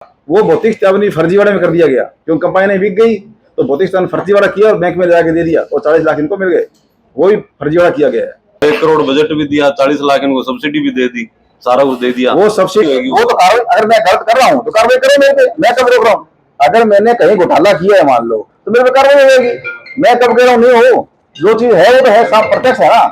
वो भौतिक सत्यापन फर्जीवाड़े में कर दिया गया, क्योंकि कंपनी बिक गई तो भौतिक सत्यापन फर्जीवाड़ा किया और बैंक में जाके दे दिया और 40 लाख इनको मिल गए, वो भी फर्जीवाड़ा किया गया है। 1 करोड़ बजट भी दिया, 40 लाख इनको सब्सिडी भी दे दी, सारा कुछ दे दिया। वो सब्सिडी, वो तो अगर मैं गलत कर रहा हूँ तो कार्रवाई करो मेरे पे, मैं कब रोक रहा हूँ? अगर मैंने कहीं घोटाला किया है मान लो तो मेरे पे कार्रवाई हो जाएगी। मैं कब कह रहा हूँ नहीं हो, जो चीज है वो तो है, साफ प्रत्यक्ष है ना।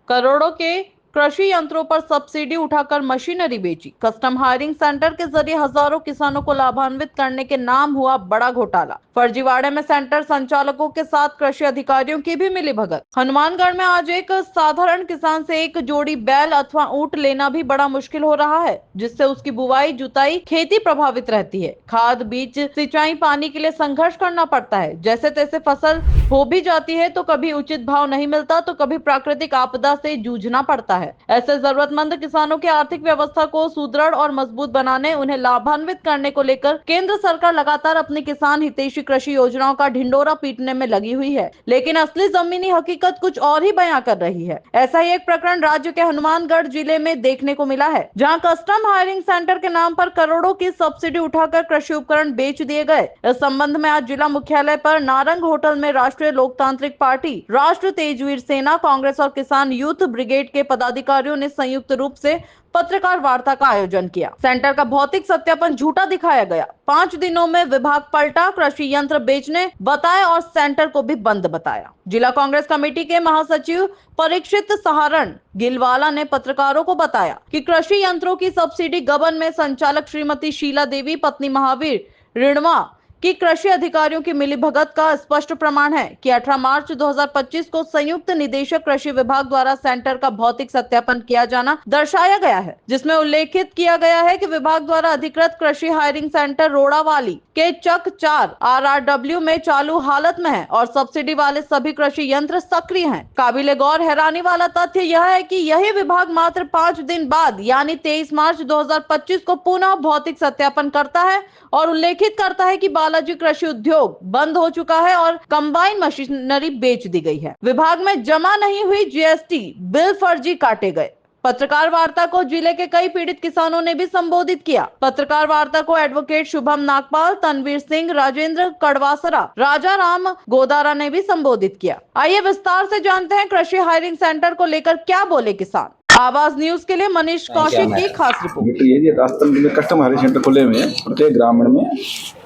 करोड़ों के कृषि यंत्रों पर सब्सिडी उठाकर मशीनरी बेची। कस्टम हायरिंग सेंटर के जरिए हजारों किसानों को लाभान्वित करने के नाम हुआ बड़ा घोटाला। फर्जीवाड़े में सेंटर संचालकों के साथ कृषि अधिकारियों की भी मिली भगत। हनुमानगढ़ में आज एक साधारण किसान से एक जोड़ी बैल अथवा ऊंट लेना भी बड़ा मुश्किल हो रहा है, जिससे उसकी बुवाई जुताई खेती प्रभावित रहती है। खाद बीज सिंचाई पानी के लिए संघर्ष करना पड़ता है। जैसे तैसे फसल हो भी जाती है तो कभी उचित भाव नहीं मिलता तो कभी प्राकृतिक आपदा से जूझना पड़ता है। ऐसे जरूरतमंद किसानों की आर्थिक व्यवस्था को सुदृढ़ और मजबूत बनाने, उन्हें लाभान्वित करने को लेकर केंद्र सरकार लगातार अपनी किसान हितैषी कृषि योजनाओं का ढिंडोरा पीटने में लगी हुई है, लेकिन असली जमीनी हकीकत कुछ और ही बयां कर रही है। ऐसा ही एक प्रकरण राज्य के हनुमानगढ़ जिले में देखने को मिला है, जहां कस्टम हायरिंग सेंटर के नाम पर करोड़ों की सब्सिडी उठाकर कृषि उपकरण बेच दिए गए। इस संबंध में आज जिला मुख्यालय पर नारंग होटल में राष्ट्रीय लोकतांत्रिक पार्टी, राष्ट्र तेजवीर सेना, कांग्रेस और किसान यूथ ब्रिगेड के पदाधिकारियों ने संयुक्त रूप से पत्रकार वार्ता का आयोजन किया। सेंटर का भौतिक सत्यापन झूठा दिखाया गया। 5 दिनों में विभाग पलटा, कृषि यंत्र बेचने बताया और सेंटर को भी बंद बताया। जिला कांग्रेस कमेटी के महासचिव परीक्षित सहारण गिलवाला ने पत्रकारों को बताया कि कृषि यंत्रों की सब्सिडी गबन में संचालक श्रीमती शीला देवी, पत्नी महावीर ऋणवा कि कृषि अधिकारियों की मिलीभगत का स्पष्ट प्रमाण है कि 18 मार्च 2025 को संयुक्त निदेशक कृषि विभाग द्वारा सेंटर का भौतिक सत्यापन किया जाना दर्शाया गया है, जिसमें उल्लेखित किया गया है कि विभाग द्वारा अधिकृत कृषि हायरिंग सेंटर रोड़ावाली के चक 4 RRW में चालू हालत में है और सब्सिडी वाले सभी कृषि यंत्र सक्रिय हैं। काबिले गौर हैरानी वाला तथ्य यह है कि यही विभाग मात्र 5 दिन बाद यानी 23 मार्च 2025 को पुनः भौतिक सत्यापन करता है और उल्लेखित करता है कि बालाजी कृषि उद्योग बंद हो चुका है और कंबाइन मशीनरी बेच दी गई है। विभाग में जमा नहीं हुई GST बिल फर्जी काटे गए। पत्रकार वार्ता को जिले के कई पीड़ित किसानों ने भी संबोधित किया। पत्रकार वार्ता को एडवोकेट शुभम नागपाल, तनवीर सिंह, राजेंद्र कड़वासरा, राजा राम गोदारा ने भी संबोधित किया। आइए विस्तार से जानते हैं कृषि हायरिंग सेंटर को लेकर क्या बोले किसान। आवाज न्यूज के लिए मनीष कौशिक की खास रिपोर्ट। ये राजस्थान में कस्टम हायरिंग सेंटर खुले हुए हैं प्रत्येक ग्रामीण में।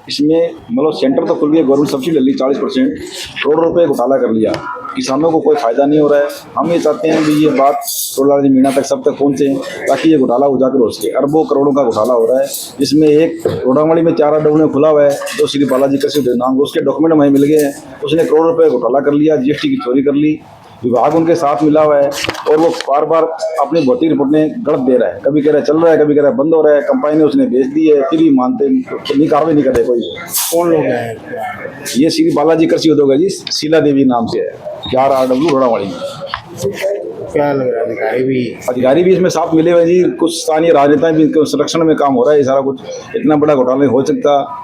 इसमें मतलब सेंटर तो खुल गया, गवर्नमेंट सब्सिडी ले ली 40%, करोड़ रुपए घोटाला कर लिया। किसानों को कोई फायदा नहीं हो रहा है। हम ये चाहते हैं कि ये बात टोला मीणा तक सब तक पहुंचे ताकि ये घोटाला उजागर हो सके। अरबों करोड़ों का घोटाला हो रहा है, जिसमें एक रोडावाड़ी में 4 अड्डों में खुला हुआ है, जो श्री बालाजी कृषि नाम, उसके डॉक्यूमेंट हमें मिल गए हैं। उसने करोड़ रुपए घोटाला कर लिया, GST की चोरी कर ली, विभाग उनके साथ मिला हुआ है और वो बार बार अपनी भौतिक रिपोर्ट में गलत दे रहा है। कभी कह रहा है चल रहा है, कभी कह रहा है बंद हो रहा है। कंपनी ने उसने बेच दी है, फिर भी मानते नहीं, कार्रवाई नहीं करते कोई। कौन लोग हैं? ये श्री बालाजी कृषि उद्योग है जी, शीला देवी नाम से है, 4 RW रोड़ावाड़ी में। क्या लग रहा है अधिकारी भी इसमें साथ मिले हुए जी। कुछ स्थानीय राजनेता भी संरक्षण में काम हो रहा है। ये सारा कुछ इतना बड़ा घोटाला नहीं हो सकता।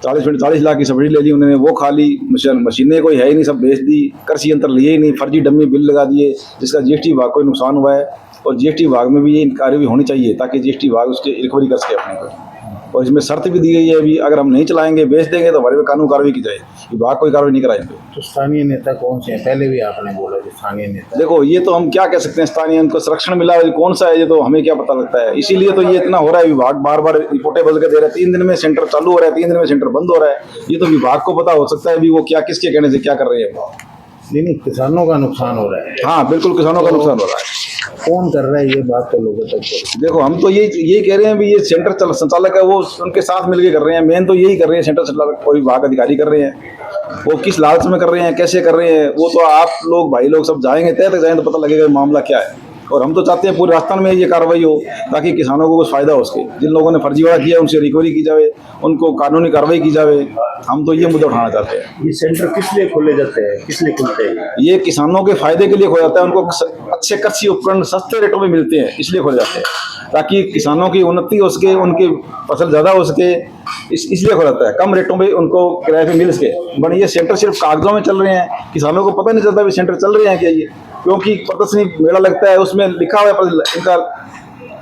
40 लाख की सब्सिडी ले ली उन्होंने, वो खाली मशीनें कोई है ही नहीं, सब बेच दी। कृषि यंत्र लिए ही नहीं, फर्जी डमी बिल लगा दिए, जिसका GST विभाग को नुकसान हुआ है। और GST विभाग में भी ये कार्रवाई होनी चाहिए ताकि GST विभाग उसके रिकवरी कर सके अपने को। और इसमें शर्त भी दी गई है, अभी अगर हम नहीं चलाएंगे, बेच देंगे तो हमारे पे कानून कार्रवाई की जाए। विभाग कोई कार्रवाई नहीं कराएंगे। तो स्थानीय नेता कौन से हैं? पहले भी आपने बोला कि स्थानीय नेता। देखो ये तो हम क्या कह सकते हैं, स्थानीय उनको संरक्षण मिला है, कौन सा है ये तो हमें क्या पता लगता है। इसीलिए तो ये इतना हो रहा है। विभाग बार बार रिपोर्टें बदल के दे रहे हैं। 3 दिन में सेंटर चालू हो रहा है, 3 दिन में सेंटर बंद हो रहा है। ये तो विभाग को पता हो सकता है अभी वो क्या किसके कहने से क्या कर रहे हैं। नहीं, किसानों का नुकसान हो रहा है। हाँ बिल्कुल, किसानों का नुकसान हो रहा है। कौन कर रहा है ये बात तो लोगों तक देखो हम तो यही कह रहे हैं भी ये सेंटर संचालक है वो उनके साथ मिलकर कर रहे हैं। मेन तो यही कर रहे हैं, सेंटर संचालक और विभाग अधिकारी कर रहे हैं। वो किस लालच में कर रहे हैं, कैसे कर रहे हैं, वो तो आप लोग भाई लोग सब जाएंगे, तय तक जाएंगे तो पता लगेगा मामला क्या है। और हम तो चाहते हैं पूरे राजस्थान में ये कार्रवाई हो ताकि किसानों को कुछ फायदा हो सके। जिन लोगों ने फर्जीवाड़ा किया उनसे रिकवरी की जाए, उनको कानूनी कार्रवाई की जाए। हम तो ये मुद्दा उठाना चाहते हैं। ये सेंटर किस लिए खोले जाते हैं, किस लिए खुलते हैं? ये किसानों के फायदे के लिए खोला जाता है। उनको अच्छे कृषि उपकरण सस्ते रेटों में मिलते हैं, इसलिए खोले जाते हैं ताकि किसानों की उन्नति हो सके, उनकी फसल ज़्यादा हो सके, इसलिए खोला जाता है। कम रेटों में उनको किराए पे मिल सके। बट ये सेंटर सिर्फ कागजों में चल रहे हैं, किसानों को पता नहीं चलता भी सेंटर चल रहे हैं क्या। ये क्योंकि प्रदर्शनी मेला लगता है, उसमें लिखा हुआ है इनका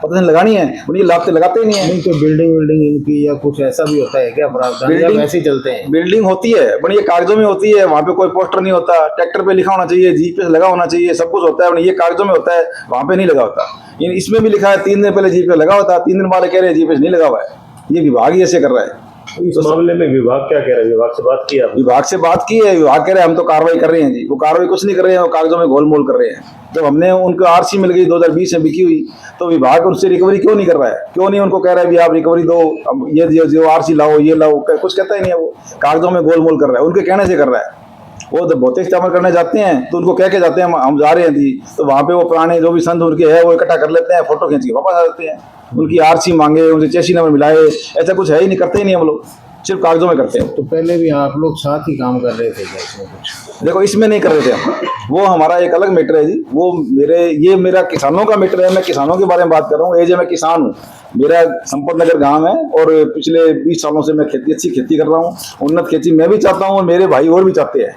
पता नहीं लगानी है, उन्हें लाते लगाते ही नहीं है। नहीं तो बिल्डिंग इनकी या कुछ ऐसा भी होता है क्या प्रावधान, या वैसे ही चलते हैं? बिल्डिंग होती है बट ये कागजों में होती है, वहाँ पे कोई पोस्टर नहीं होता, ट्रैक्टर पे लिखा होना चाहिए, जीपीएस लगा होना चाहिए, सब कुछ होता है, ये कागजों में होता है, वहाँ पे नहीं लगा होता। इसमें भी लिखा है 3 दिन पहले जीपीएस लगा होता, 3 दिन बाद कह रहे हैं जीपीएस नहीं लगा हुआ है। ये विभाग ही ऐसे कर रहा है। इस मामले में विभाग क्या कह रहा है? विभाग से बात की आपने? विभाग से बात की है, विभाग कह रहे हैं हम तो कार्रवाई कर रहे हैं जी। वो कार्रवाई कुछ नहीं कर रहे हैं, वो कागजों में गोलमोल कर रहे हैं। जब हमने उनको आरसी मिल गई 2020 में बिकी हुई, तो विभाग उनसे रिकवरी क्यों नहीं कर रहा है? क्यों नहीं उनको कह रहा है भी आप रिकवरी दो, अब ये जो आरसी लाओ, ये लाओ, कुछ कहता ही नहीं है। वो कागजों में गोलमोल कर रहा है, उनके कहने से कर रहा है। वो जब भौतिक सत्यापन करने जाते हैं तो उनको कह के जाते हैं हम जा रहे हैं जी, तो वहाँ पे वो पुराने जो भी संत उनके है वो इकट्ठा कर लेते हैं, फोटो खींच के वापस आ जाते हैं। उनकी आरसी मांगे, उनसे चेसी नंबर मिलाए, ऐसा कुछ है ही नहीं, करते ही नहीं हम लोग, सिर्फ कागजों में करते हैं। तो पहले भी आप लोग साथ ही काम कर रहे थे क्या इसमें कुछ? देखो इसमें नहीं कर रहे थे हम, वो हमारा एक अलग मैटर है जी। वो ये मेरा किसानों का मैटर है, मैं किसानों के बारे में बात कर रहा हूँ। मैं किसान हूँ, मेरा संपत नगर गांव है और पिछले 20 सालों से मैं अच्छी खेती कर रहा हूँ। उन्नत खेती मैं भी चाहता हूँ और मेरे भाई और भी चाहते हैं,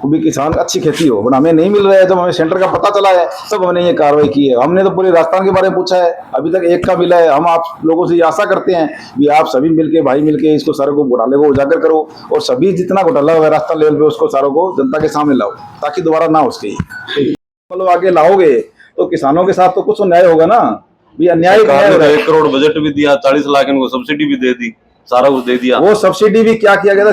वो भी किसान अच्छी खेती हो, बट हमें नहीं मिल रहा है। जब हमें सेंटर का पता चला है तब हमने ये कार्रवाई की है। हमने तो पूरे राजस्थान के बारे में पूछा है, अभी तक एक का मिला है। हम आप लोगों से ये आशा करते हैं कि आप सभी मिलके, भाई मिलके इसको सारे को घोटाले को उजागर करो और सभी जितना घोटाला हुआ है राजस्थान लेवल पे उसको सारों को जनता के सामने लाओ, ताकि दोबारा ना हो उसके मतलब आगे लाओगे तो किसानों के साथ तो कुछ न्याय होगा ना। ये अन्याय हो रहा है। 1 करोड़ बजट भी दिया, 40 लाख इनको सब्सिडी भी दे दी, सारा कुछ दे दिया। वो सब्सिडी भी क्या किया गया था,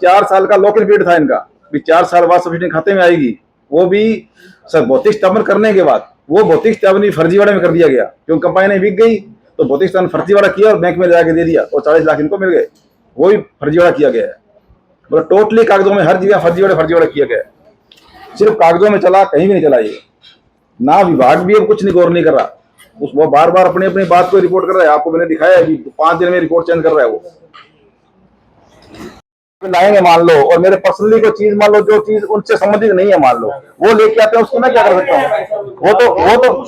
4 साल का लॉक इन पीरियड था इनका, भी 4 साल बाद सब्सिडी खाते में आएगी। वो भी सर भौतिक सत्यापन करने के बाद, वो भौतिक सत्यापन फर्जीवाड़े में कर दिया गया, क्योंकि कंपनी नहीं बिक गई तो भौतिक सत्यापन फर्जीवाड़ा किया और बैंक में जाके दे दिया और 40 लाख इनको मिल गए। वो भी फर्जीवाड़ा किया गया है, मतलब टोटली कागजों में हर जगह फर्जीवाड़ा किया गया है। सिर्फ कागजों में चला, कहीं भी नहीं चला ये ना। विभाग भी अब कुछ नहीं गौर नहीं कर रहा, वो बार बार अपनी अपनी बात को रिपोर्ट कर रहा है। आपको मैंने दिखाया है 5 दिन में रिपोर्ट चेंज कर रहा है। वो लाएंगे मान लो, और मेरे पर्सनली कोई चीज मान लो जो चीज उनसे संबंधित नहीं है मान लो, वो लेके आते हैं, उसको मैं क्या कर सकता हूँ? वो तो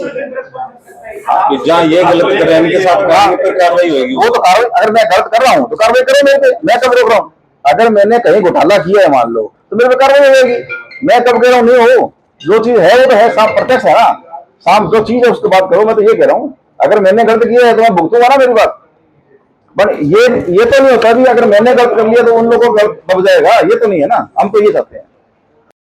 जहाँ ये गलत कर रहे हैं इनके साथ कार्रवाई होगी। वो तो कार्रवाई, अगर मैं गलत कर रहा हूँ तो कार्रवाई करो मेरे पे, मैं कब रोक रहा हूँ? अगर मैंने कहीं घोटाला किया है मान लो तो मेरे पे कार्रवाई होगी। मैं कब कह रहा हूँ नहीं हो, जो चीज है वो तो है, साफ प्रत्यक्ष है ना, साफ जो चीज है उसकी बात करो। मैं तो ये कह रहा हूँ अगर मैंने गलत किया है तो मैं भुगतूंगा ना मेरी बात। बट ये तो नहीं होता भी अगर मैंने गलत कर लिया तो उन लोगों को गलत दब जाएगा, ये तो नहीं है ना। हम तो ये चाहते हैं।